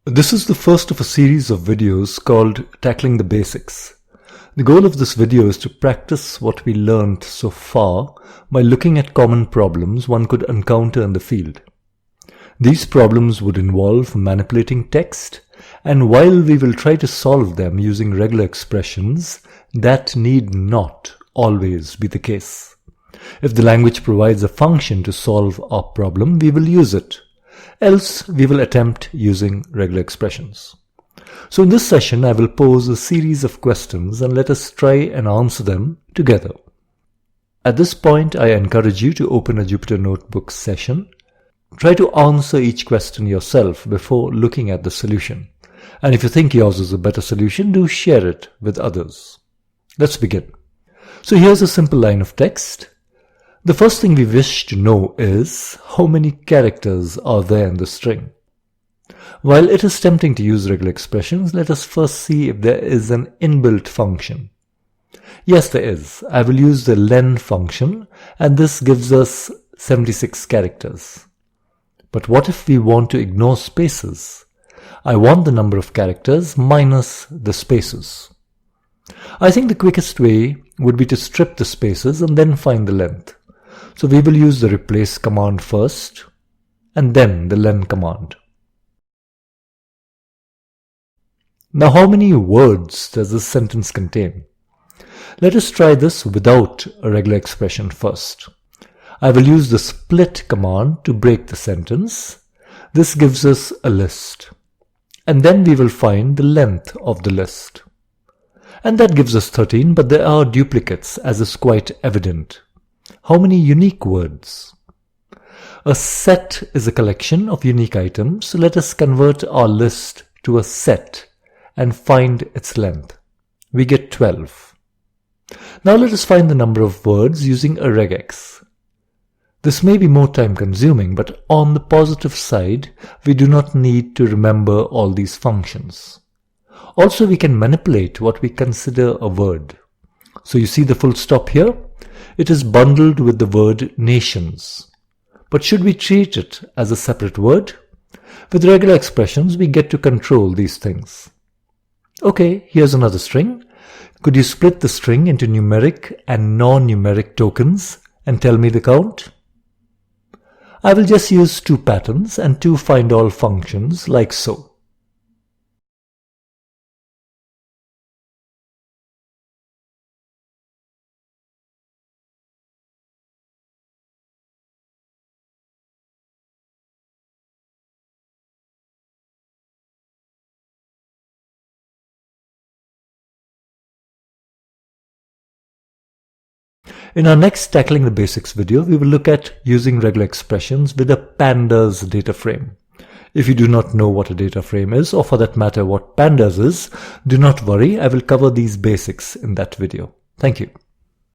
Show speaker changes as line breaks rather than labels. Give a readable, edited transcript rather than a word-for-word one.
This is the first of a series of videos called Tackling the Basics. The goal of this video is to practice what we learned so far by looking at common problems one could encounter in the field. These problems would involve manipulating text, and while we will try to solve them using regular expressions, that need not always be the case. If the language provides a function to solve our problem, we will use it. Else, we will attempt using regular expressions. So in this session, I will pose a series of questions and let us try and answer them together. At this point, I encourage you to open a Jupyter Notebook session. Try to answer each question yourself before looking at the solution. And if you think yours is a better solution, do share it with others. Let's begin. So here's a simple line of text. The first thing we wish to know is how many characters are there in the string. While it is tempting to use regular expressions, let us first see if there is an inbuilt function. Yes, there is. I will use the len function, and this gives us 76 characters. But what if we want to ignore spaces? I want the number of characters minus the spaces. I think the quickest way would be to strip the spaces and then find the length. So we will use the replace command first and then the len command. Now how many words does this sentence contain? Let us try this without a regular expression first. I will use the split command to break the sentence. This gives us a list. And then we will find the length of the list. And that gives us 13, but there are duplicates, as is quite evident. How many unique words? A set is a collection of unique items, so let us convert our list to a set and find its length. We get 12. Now let us find the number of words using a regex. This may be more time consuming, but on the positive side, we do not need to remember all these functions. Also, we can manipulate what we consider a word. So you see the full stop here? It is bundled with the word nations. But should we treat it as a separate word? With regular expressions, we get to control these things. Okay, here's another string. Could you split the string into numeric and non-numeric tokens and tell me the count? I will just use two patterns and two find all functions like so. In our next Tackling the Basics video, we will look at using regular expressions with a pandas data frame. If you do not know what a data frame is, or for that matter what pandas is, do not worry, I will cover these basics in that video. Thank you.